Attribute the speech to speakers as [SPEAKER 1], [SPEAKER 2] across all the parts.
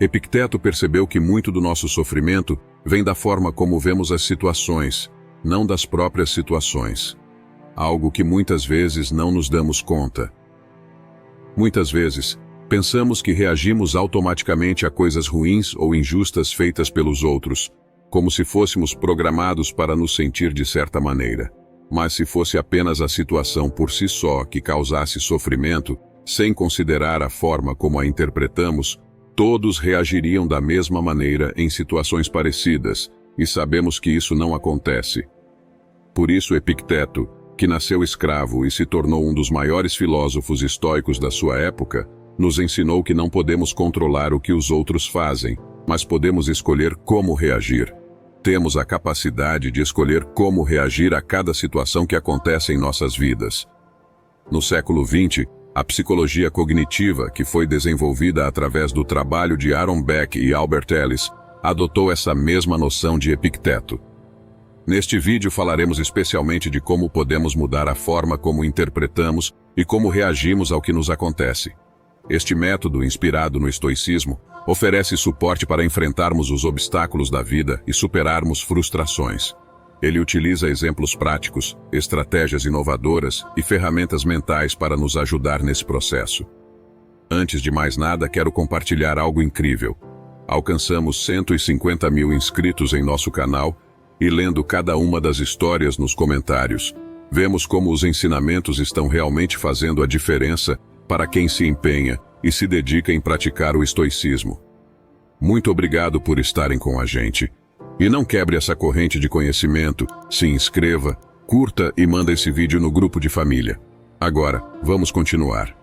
[SPEAKER 1] Epicteto percebeu que muito do nosso sofrimento vem da forma como vemos as situações, não das próprias situações. Algo que muitas vezes não nos damos conta. Muitas vezes, pensamos que reagimos automaticamente a coisas ruins ou injustas feitas pelos outros, como se fôssemos programados para nos sentir de certa maneira. Mas se fosse apenas a situação por si só que causasse sofrimento, sem considerar a forma como a interpretamos, todos reagiriam da mesma maneira em situações parecidas, e sabemos que isso não acontece. Por isso Epicteto, que nasceu escravo e se tornou um dos maiores filósofos estoicos da sua época, nos ensinou que não podemos controlar o que os outros fazem, mas podemos escolher como reagir. Temos a capacidade de escolher como reagir a cada situação que acontece em nossas vidas. No século XX, a psicologia cognitiva, que foi desenvolvida através do trabalho de Aaron Beck e Albert Ellis, adotou essa mesma noção de Epicteto. Neste vídeo falaremos especialmente de como podemos mudar a forma como interpretamos e como reagimos ao que nos acontece. Este método, inspirado no estoicismo, oferece suporte para enfrentarmos os obstáculos da vida e superarmos frustrações. Ele utiliza exemplos práticos, estratégias inovadoras e ferramentas mentais para nos ajudar nesse processo. Antes de mais nada, quero compartilhar algo incrível. Alcançamos 150 mil inscritos em nosso canal e, lendo cada uma das histórias nos comentários, vemos como os ensinamentos estão realmente fazendo a diferença para quem se empenha e se dedica em praticar o estoicismo. Muito obrigado por estarem com a gente. E não quebre essa corrente de conhecimento, se inscreva, curta e manda esse vídeo no grupo de família. Agora, vamos continuar.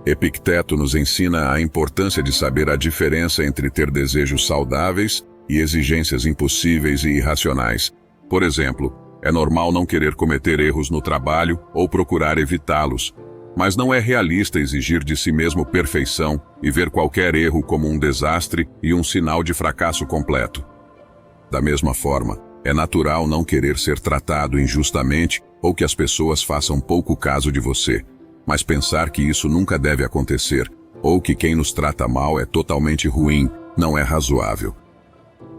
[SPEAKER 1] Epicteto nos ensina a importância de saber a diferença entre ter desejos saudáveis e exigências impossíveis e irracionais. Por exemplo, é normal não querer cometer erros no trabalho ou procurar evitá-los, mas não é realista exigir de si mesmo perfeição e ver qualquer erro como um desastre e um sinal de fracasso completo. Da mesma forma, é natural não querer ser tratado injustamente ou que as pessoas façam pouco caso de você, mas pensar que isso nunca deve acontecer ou que quem nos trata mal é totalmente ruim não é razoável.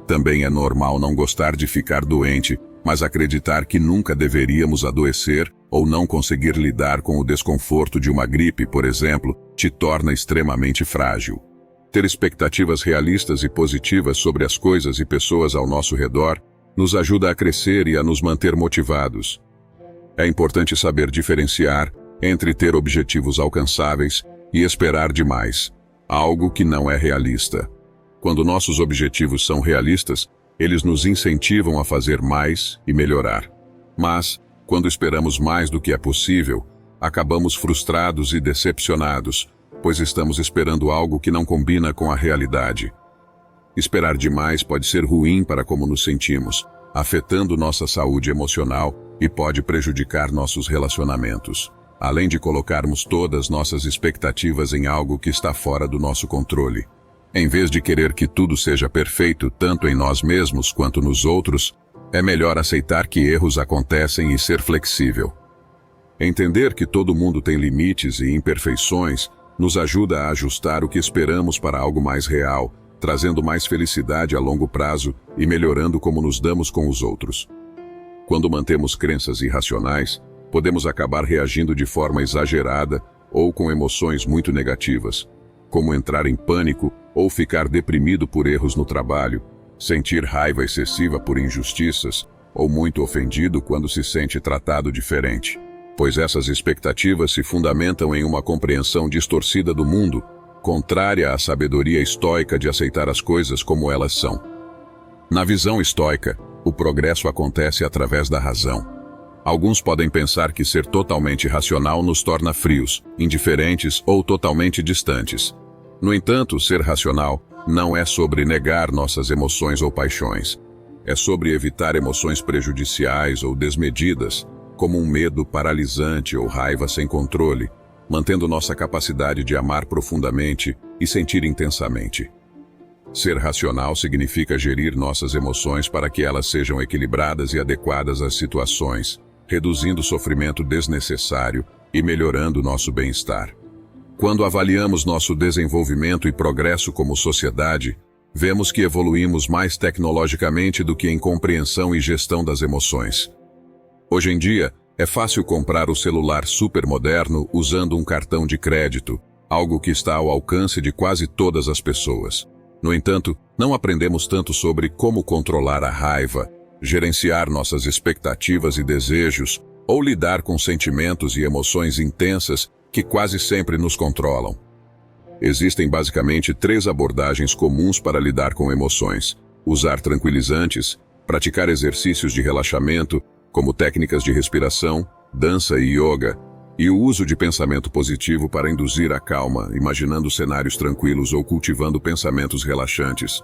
[SPEAKER 1] Também é normal não gostar de ficar doente, mas acreditar que nunca deveríamos adoecer ou não conseguir lidar com o desconforto de uma gripe, por exemplo, te torna extremamente frágil. Ter expectativas realistas e positivas sobre as coisas e pessoas ao nosso redor nos ajuda a crescer e a nos manter motivados. É importante saber diferenciar entre ter objetivos alcançáveis e esperar demais, algo que não é realista. Quando nossos objetivos são realistas, eles nos incentivam a fazer mais e melhorar. Mas, quando esperamos mais do que é possível, acabamos frustrados e decepcionados, pois estamos esperando algo que não combina com a realidade. Esperar demais pode ser ruim para como nos sentimos, afetando nossa saúde emocional e pode prejudicar nossos relacionamentos, além de colocarmos todas nossas expectativas em algo que está fora do nosso controle. Em vez de querer que tudo seja perfeito tanto em nós mesmos quanto nos outros, é melhor aceitar que erros acontecem e ser flexível. Entender que todo mundo tem limites e imperfeições nos ajuda a ajustar o que esperamos para algo mais real, trazendo mais felicidade a longo prazo e melhorando como nos damos com os outros. Quando mantemos crenças irracionais, podemos acabar reagindo de forma exagerada ou com emoções muito negativas, como entrar em pânico ou ficar deprimido por erros no trabalho, sentir raiva excessiva por injustiças ou muito ofendido quando se sente tratado diferente, pois essas expectativas se fundamentam em uma compreensão distorcida do mundo, contrária à sabedoria estoica de aceitar as coisas como elas são. Na visão estoica, o progresso acontece através da razão. Alguns podem pensar que ser totalmente racional nos torna frios, indiferentes ou totalmente distantes. No entanto, ser racional não é sobre negar nossas emoções ou paixões. É sobre evitar emoções prejudiciais ou desmedidas, como um medo paralisante ou raiva sem controle, mantendo nossa capacidade de amar profundamente e sentir intensamente. Ser racional significa gerir nossas emoções para que elas sejam equilibradas e adequadas às situações, reduzindo o sofrimento desnecessário e melhorando nosso bem-estar. Quando avaliamos nosso desenvolvimento e progresso como sociedade, vemos que evoluímos mais tecnologicamente do que em compreensão e gestão das emoções. Hoje em dia, é fácil comprar o celular supermoderno usando um cartão de crédito, algo que está ao alcance de quase todas as pessoas. No entanto, não aprendemos tanto sobre como controlar a raiva, gerenciar nossas expectativas e desejos, ou lidar com sentimentos e emoções intensas que quase sempre nos controlam. Existem basicamente 3 abordagens comuns para lidar com emoções: usar tranquilizantes, praticar exercícios de relaxamento, como técnicas de respiração, dança e yoga, e o uso de pensamento positivo para induzir a calma, imaginando cenários tranquilos ou cultivando pensamentos relaxantes.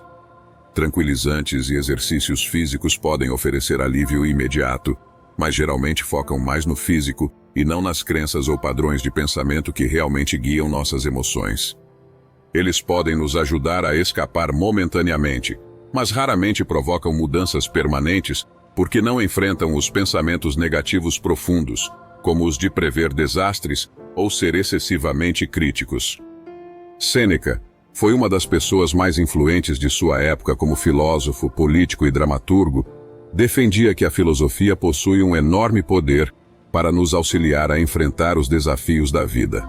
[SPEAKER 1] Tranquilizantes e exercícios físicos podem oferecer alívio imediato, mas geralmente focam mais no físico e não nas crenças ou padrões de pensamento que realmente guiam nossas emoções. Eles podem nos ajudar a escapar momentaneamente, mas raramente provocam mudanças permanentes porque não enfrentam os pensamentos negativos profundos, como os de prever desastres ou ser excessivamente críticos. Sêneca foi uma das pessoas mais influentes de sua época como filósofo, político e dramaturgo. Defendia que a filosofia possui um enorme poder para nos auxiliar a enfrentar os desafios da vida.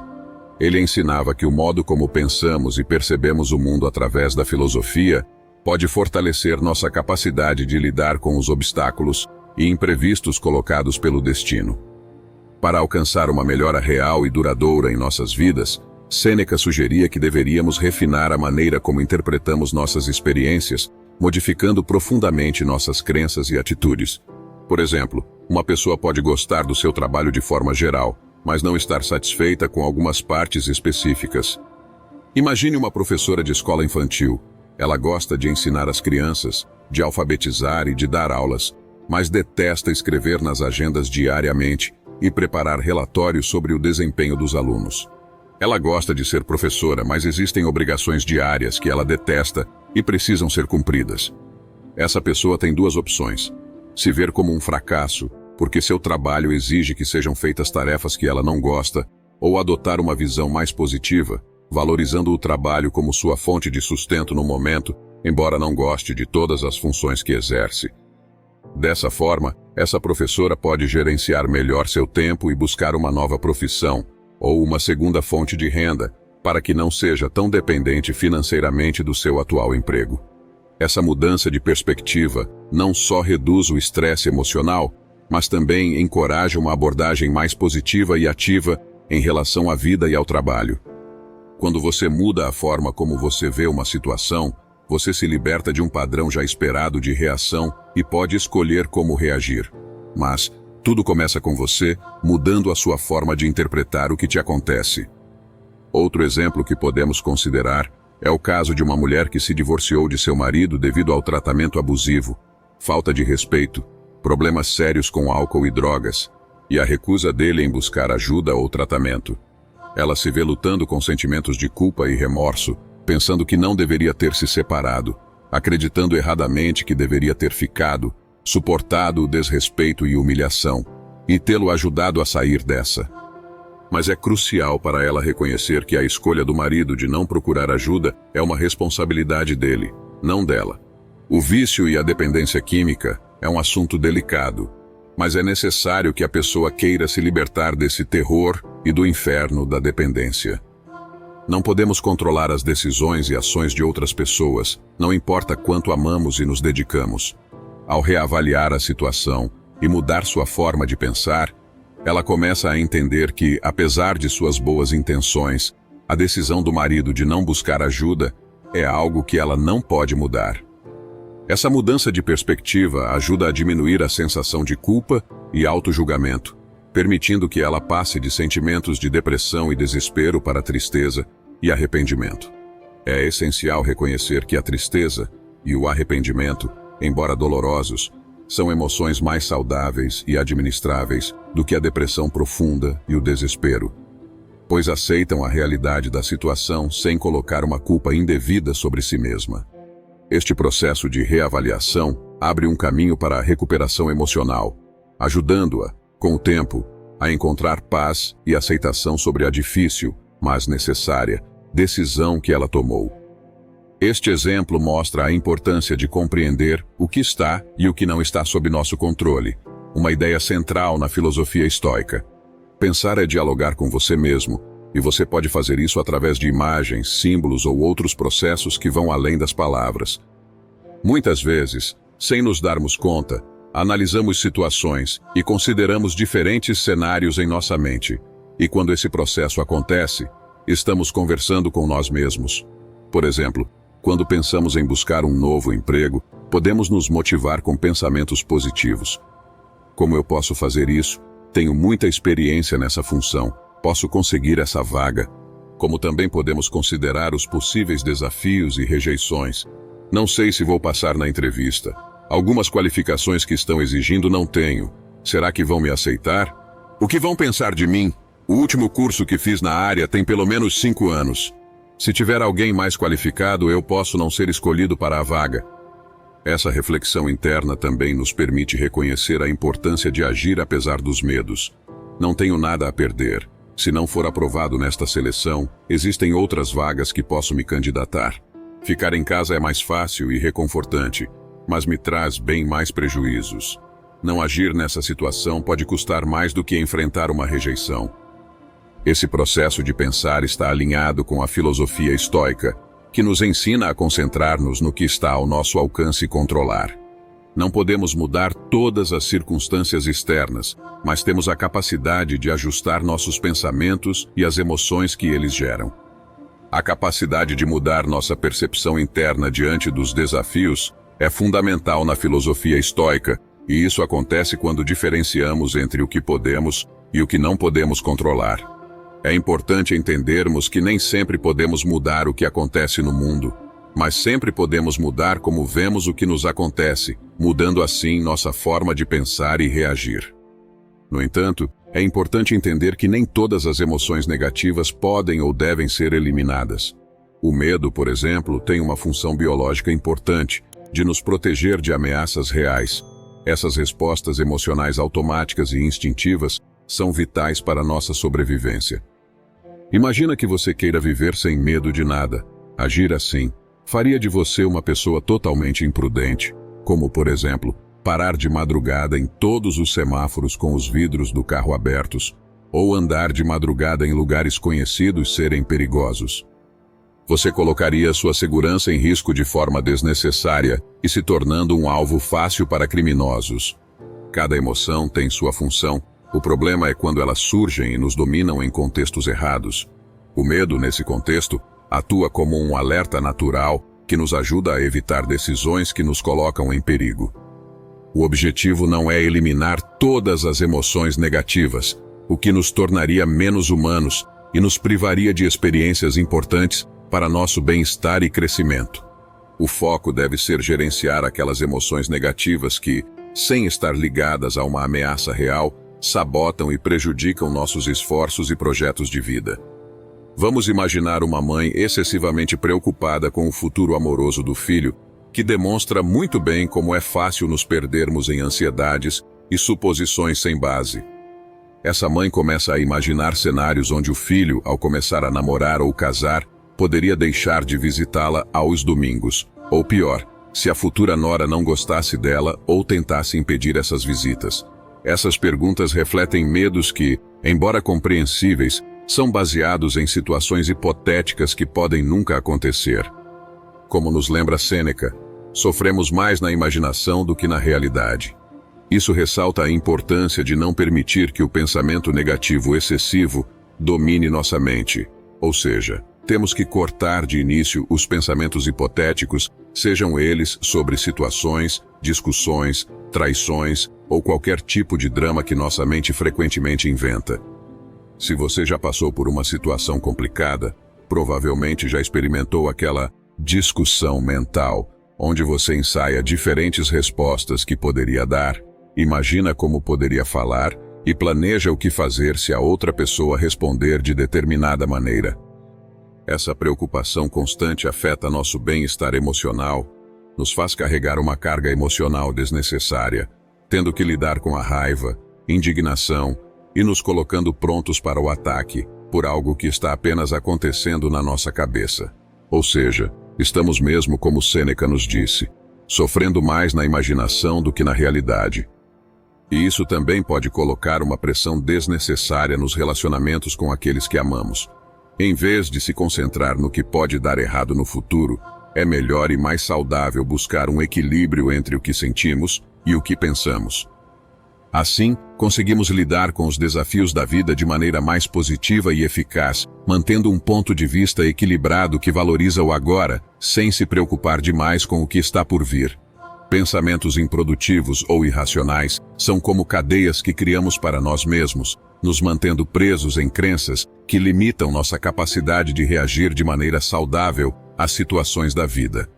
[SPEAKER 1] Ele ensinava que o modo como pensamos e percebemos o mundo através da filosofia pode fortalecer nossa capacidade de lidar com os obstáculos e imprevistos colocados pelo destino. Para alcançar uma melhora real e duradoura em nossas vidas, Sêneca sugeria que deveríamos refinar a maneira como interpretamos nossas experiências, modificando profundamente nossas crenças e atitudes. Por exemplo, uma pessoa pode gostar do seu trabalho de forma geral, mas não estar satisfeita com algumas partes específicas. Imagine uma professora de escola infantil. Ela gosta de ensinar as crianças, de alfabetizar e de dar aulas, mas detesta escrever nas agendas diariamente e preparar relatórios sobre o desempenho dos alunos. Ela gosta de ser professora, mas existem obrigações diárias que ela detesta e precisam ser cumpridas. Essa pessoa tem 2 opções: se ver como um fracasso, porque seu trabalho exige que sejam feitas tarefas que ela não gosta, ou adotar uma visão mais positiva, valorizando o trabalho como sua fonte de sustento no momento, embora não goste de todas as funções que exerce. Dessa forma, essa professora pode gerenciar melhor seu tempo e buscar uma nova profissão, ou uma segunda fonte de renda, para que não seja tão dependente financeiramente do seu atual emprego. Essa mudança de perspectiva não só reduz o estresse emocional, mas também encoraja uma abordagem mais positiva e ativa em relação à vida e ao trabalho. Quando você muda a forma como você vê uma situação, você se liberta de um padrão já esperado de reação e pode escolher como reagir. Mas tudo começa com você, mudando a sua forma de interpretar o que te acontece. Outro exemplo que podemos considerar é o caso de uma mulher que se divorciou de seu marido devido ao tratamento abusivo, falta de respeito, problemas sérios com álcool e drogas, e a recusa dele em buscar ajuda ou tratamento. Ela se vê lutando com sentimentos de culpa e remorso, pensando que não deveria ter se separado, acreditando erradamente que deveria ter ficado, suportado o desrespeito e humilhação, e tê-lo ajudado a sair dessa. Mas é crucial para ela reconhecer que a escolha do marido de não procurar ajuda é uma responsabilidade dele, não dela. O vício e a dependência química é um assunto delicado, mas é necessário que a pessoa queira se libertar desse terror e do inferno da dependência. Não podemos controlar as decisões e ações de outras pessoas, não importa quanto amamos e nos dedicamos. Ao reavaliar a situação e mudar sua forma de pensar, ela começa a entender que, apesar de suas boas intenções, a decisão do marido de não buscar ajuda é algo que ela não pode mudar. Essa mudança de perspectiva ajuda a diminuir a sensação de culpa e auto-julgamento, permitindo que ela passe de sentimentos de depressão e desespero para tristeza e arrependimento. É essencial reconhecer que a tristeza e o arrependimento, embora dolorosos, são emoções mais saudáveis e administráveis do que a depressão profunda e o desespero, pois aceitam a realidade da situação sem colocar uma culpa indevida sobre si mesma. Este processo de reavaliação abre um caminho para a recuperação emocional, ajudando-a, com o tempo, a encontrar paz e aceitação sobre a difícil mas necessária, decisão que ela tomou. Este exemplo mostra a importância de compreender o que está e o que não está sob nosso controle, uma ideia central na filosofia estoica. Pensar é dialogar com você mesmo, e você pode fazer isso através de imagens, símbolos ou outros processos que vão além das palavras. Muitas vezes, sem nos darmos conta, analisamos situações e consideramos diferentes cenários em nossa mente. E quando esse processo acontece, estamos conversando com nós mesmos. Por exemplo, quando pensamos em buscar um novo emprego, podemos nos motivar com pensamentos positivos. Como eu posso fazer isso? Tenho muita experiência nessa função. Posso conseguir essa vaga. Como também podemos considerar os possíveis desafios e rejeições. Não sei se vou passar na entrevista. Algumas qualificações que estão exigindo não tenho. Será que vão me aceitar? O que vão pensar de mim? O último curso que fiz na área tem pelo menos 5 anos. Se tiver alguém mais qualificado, eu posso não ser escolhido para a vaga. Essa reflexão interna também nos permite reconhecer a importância de agir apesar dos medos. Não tenho nada a perder. Se não for aprovado nesta seleção, existem outras vagas que posso me candidatar. Ficar em casa é mais fácil e reconfortante, mas me traz bem mais prejuízos. Não agir nessa situação pode custar mais do que enfrentar uma rejeição. Esse processo de pensar está alinhado com a filosofia estoica, que nos ensina a concentrar-nos no que está ao nosso alcance e controlar. Não podemos mudar todas as circunstâncias externas, mas temos a capacidade de ajustar nossos pensamentos e as emoções que eles geram. A capacidade de mudar nossa percepção interna diante dos desafios é fundamental na filosofia estoica, e isso acontece quando diferenciamos entre o que podemos e o que não podemos controlar. É importante entendermos que nem sempre podemos mudar o que acontece no mundo, mas sempre podemos mudar como vemos o que nos acontece, mudando assim nossa forma de pensar e reagir. No entanto, é importante entender que nem todas as emoções negativas podem ou devem ser eliminadas. O medo, por exemplo, tem uma função biológica importante, de nos proteger de ameaças reais. Essas respostas emocionais automáticas e instintivas são vitais para nossa sobrevivência. Imagina que você queira viver sem medo de nada. Agir assim faria de você uma pessoa totalmente imprudente, como, por exemplo, parar de madrugada em todos os semáforos com os vidros do carro abertos, ou andar de madrugada em lugares conhecidos serem perigosos. Você colocaria sua segurança em risco de forma desnecessária e se tornando um alvo fácil para criminosos. Cada emoção tem sua função. O problema é quando elas surgem e nos dominam em contextos errados. O medo, nesse contexto, atua como um alerta natural que nos ajuda a evitar decisões que nos colocam em perigo. O objetivo não é eliminar todas as emoções negativas, o que nos tornaria menos humanos e nos privaria de experiências importantes para nosso bem-estar e crescimento. O foco deve ser gerenciar aquelas emoções negativas que, sem estar ligadas a uma ameaça real, sabotam e prejudicam nossos esforços e projetos de vida. Vamos imaginar uma mãe excessivamente preocupada com o futuro amoroso do filho, que demonstra muito bem como é fácil nos perdermos em ansiedades e suposições sem base. Essa mãe começa a imaginar cenários onde o filho, ao começar a namorar ou casar, poderia deixar de visitá-la aos domingos, ou pior, se a futura nora não gostasse dela ou tentasse impedir essas visitas. Essas perguntas refletem medos que, embora compreensíveis, são baseados em situações hipotéticas que podem nunca acontecer. Como nos lembra Sêneca, sofremos mais na imaginação do que na realidade. Isso ressalta a importância de não permitir que o pensamento negativo excessivo domine nossa mente, ou seja, temos que cortar de início os pensamentos hipotéticos, sejam eles sobre situações, discussões, traições ou qualquer tipo de drama que nossa mente frequentemente inventa. Se você já passou por uma situação complicada, provavelmente já experimentou aquela discussão mental, onde você ensaia diferentes respostas que poderia dar, imagina como poderia falar e planeja o que fazer se a outra pessoa responder de determinada maneira. Essa preocupação constante afeta nosso bem-estar emocional, nos faz carregar uma carga emocional desnecessária, tendo que lidar com a raiva, indignação e nos colocando prontos para o ataque, por algo que está apenas acontecendo na nossa cabeça. Ou seja, estamos mesmo como Sêneca nos disse, sofrendo mais na imaginação do que na realidade. E isso também pode colocar uma pressão desnecessária nos relacionamentos com aqueles que amamos. Em vez de se concentrar no que pode dar errado no futuro, é melhor e mais saudável buscar um equilíbrio entre o que sentimos e o que pensamos. Assim, conseguimos lidar com os desafios da vida de maneira mais positiva e eficaz, mantendo um ponto de vista equilibrado que valoriza o agora, sem se preocupar demais com o que está por vir. Pensamentos improdutivos ou irracionais são como cadeias que criamos para nós mesmos, nos mantendo presos em crenças que limitam nossa capacidade de reagir de maneira saudável às situações da vida.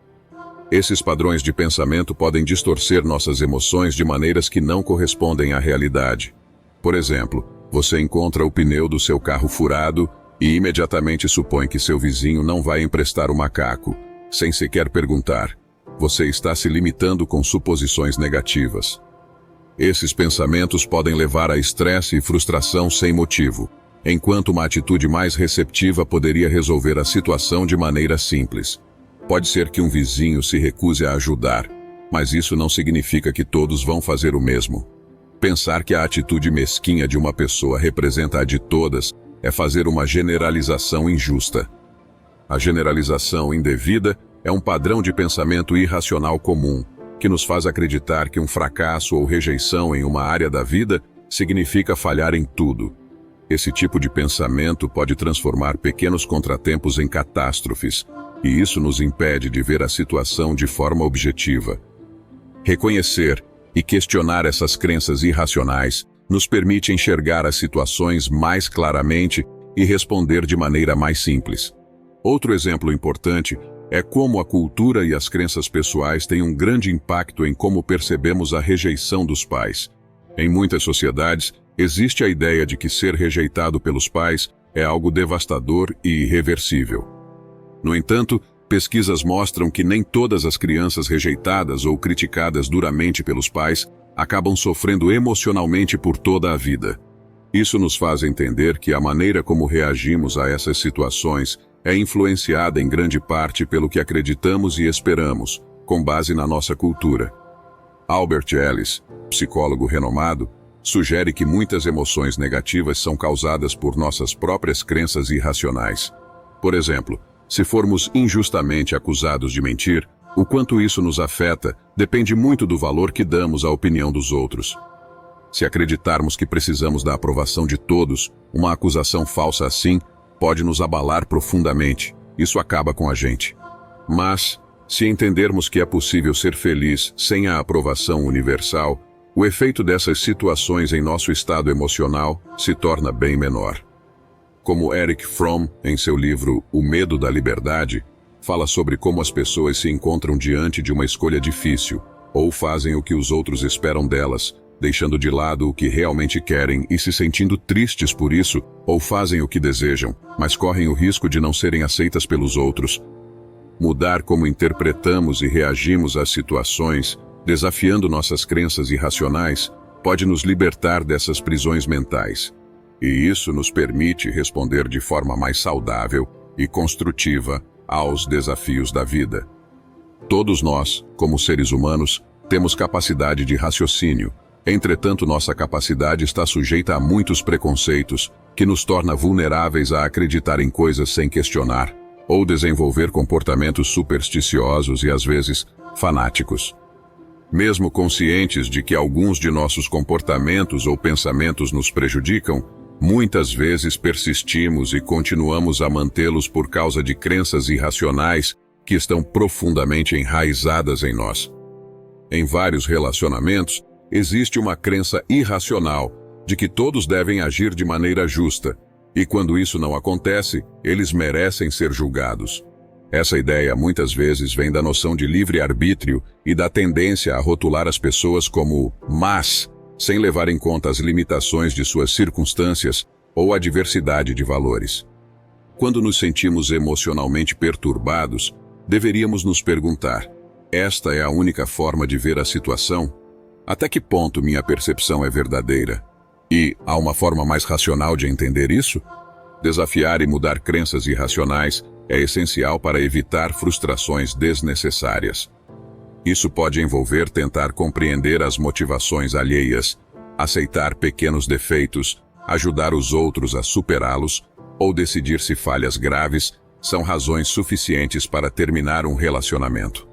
[SPEAKER 1] Esses padrões de pensamento podem distorcer nossas emoções de maneiras que não correspondem à realidade. Por exemplo, você encontra o pneu do seu carro furado e imediatamente supõe que seu vizinho não vai emprestar o macaco, sem sequer perguntar. Você está se limitando com suposições negativas. Esses pensamentos podem levar a estresse e frustração sem motivo, enquanto uma atitude mais receptiva poderia resolver a situação de maneira simples. Pode ser que um vizinho se recuse a ajudar, mas isso não significa que todos vão fazer o mesmo. Pensar que a atitude mesquinha de uma pessoa representa a de todas é fazer uma generalização injusta. A generalização indevida é um padrão de pensamento irracional comum, que nos faz acreditar que um fracasso ou rejeição em uma área da vida significa falhar em tudo. Esse tipo de pensamento pode transformar pequenos contratempos em catástrofes, e isso nos impede de ver a situação de forma objetiva. Reconhecer e questionar essas crenças irracionais nos permite enxergar as situações mais claramente e responder de maneira mais simples. Outro exemplo importante é como a cultura e as crenças pessoais têm um grande impacto em como percebemos a rejeição dos pais. Em muitas sociedades, existe a ideia de que ser rejeitado pelos pais é algo devastador e irreversível. No entanto, pesquisas mostram que nem todas as crianças rejeitadas ou criticadas duramente pelos pais acabam sofrendo emocionalmente por toda a vida. Isso nos faz entender que a maneira como reagimos a essas situações é influenciada em grande parte pelo que acreditamos e esperamos, com base na nossa cultura. Albert Ellis, psicólogo renomado, sugere que muitas emoções negativas são causadas por nossas próprias crenças irracionais. Por exemplo, se formos injustamente acusados de mentir, o quanto isso nos afeta depende muito do valor que damos à opinião dos outros. Se acreditarmos que precisamos da aprovação de todos, uma acusação falsa assim pode nos abalar profundamente. Isso acaba com a gente. Mas, se entendermos que é possível ser feliz sem a aprovação universal, o efeito dessas situações em nosso estado emocional se torna bem menor. Como Erich Fromm, em seu livro O Medo da Liberdade, fala sobre como as pessoas se encontram diante de uma escolha difícil, ou fazem o que os outros esperam delas, deixando de lado o que realmente querem e se sentindo tristes por isso, ou fazem o que desejam, mas correm o risco de não serem aceitas pelos outros. Mudar como interpretamos e reagimos às situações, desafiando nossas crenças irracionais, pode nos libertar dessas prisões mentais. E isso nos permite responder de forma mais saudável e construtiva aos desafios da vida. Todos nós, como seres humanos, temos capacidade de raciocínio. Entretanto, nossa capacidade está sujeita a muitos preconceitos, que nos torna vulneráveis a acreditar em coisas sem questionar, ou desenvolver comportamentos supersticiosos e, às vezes, fanáticos. Mesmo conscientes de que alguns de nossos comportamentos ou pensamentos nos prejudicam, muitas vezes persistimos e continuamos a mantê-los por causa de crenças irracionais que estão profundamente enraizadas em nós. Em vários relacionamentos, existe uma crença irracional de que todos devem agir de maneira justa, e quando isso não acontece, eles merecem ser julgados. Essa ideia muitas vezes vem da noção de livre-arbítrio e da tendência a rotular as pessoas como más, sem levar em conta as limitações de suas circunstâncias ou a diversidade de valores. Quando nos sentimos emocionalmente perturbados, deveríamos nos perguntar: esta é a única forma de ver a situação? Até que ponto minha percepção é verdadeira? E há uma forma mais racional de entender isso? Desafiar e mudar crenças irracionais é essencial para evitar frustrações desnecessárias. Isso pode envolver tentar compreender as motivações alheias, aceitar pequenos defeitos, ajudar os outros a superá-los ou decidir se falhas graves são razões suficientes para terminar um relacionamento.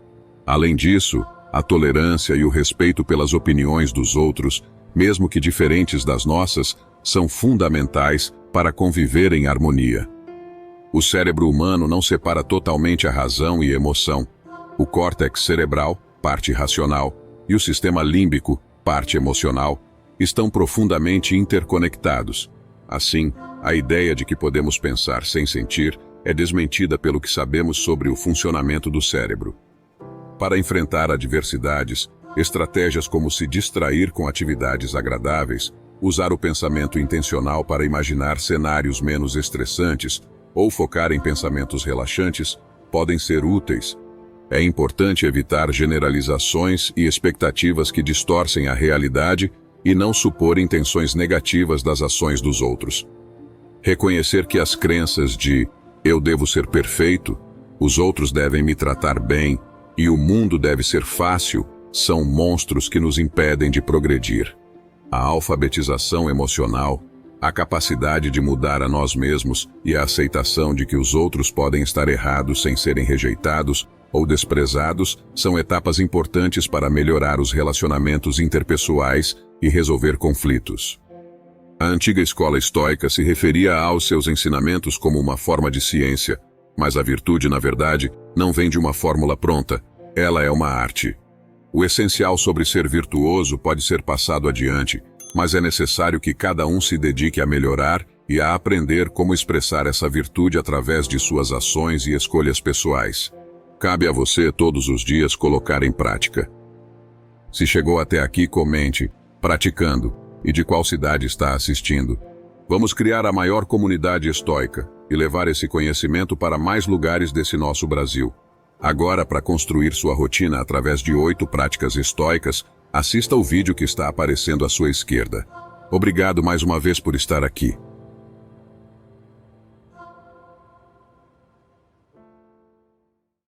[SPEAKER 1] Além disso, a tolerância e o respeito pelas opiniões dos outros, mesmo que diferentes das nossas, são fundamentais para conviver em harmonia. O cérebro humano não separa totalmente a razão e emoção. O córtex cerebral, parte racional, e o sistema límbico, parte emocional, estão profundamente interconectados. Assim, a ideia de que podemos pensar sem sentir é desmentida pelo que sabemos sobre o funcionamento do cérebro. Para enfrentar adversidades, estratégias como se distrair com atividades agradáveis, usar o pensamento intencional para imaginar cenários menos estressantes ou focar em pensamentos relaxantes podem ser úteis. É importante evitar generalizações e expectativas que distorcem a realidade e não supor intenções negativas das ações dos outros. Reconhecer que as crenças de "eu devo ser perfeito", "os outros devem me tratar bem" e "o mundo deve ser fácil" são monstros que nos impedem de progredir. A alfabetização emocional, a capacidade de mudar a nós mesmos e a aceitação de que os outros podem estar errados sem serem rejeitados ou desprezados são etapas importantes para melhorar os relacionamentos interpessoais e resolver conflitos. A antiga escola estoica se referia aos seus ensinamentos como uma forma de ciência, mas a virtude, na verdade, não vem de uma fórmula pronta, ela é uma arte. O essencial sobre ser virtuoso pode ser passado adiante, mas é necessário que cada um se dedique a melhorar e a aprender como expressar essa virtude através de suas ações e escolhas pessoais. Cabe a você todos os dias colocar em prática. Se chegou até aqui, comente, praticando, e de qual cidade está assistindo. Vamos criar a maior comunidade estoica e levar esse conhecimento para mais lugares desse nosso Brasil. Agora, para construir sua rotina através de 8 práticas estoicas, assista o vídeo que está aparecendo à sua esquerda. Obrigado mais uma vez por estar aqui.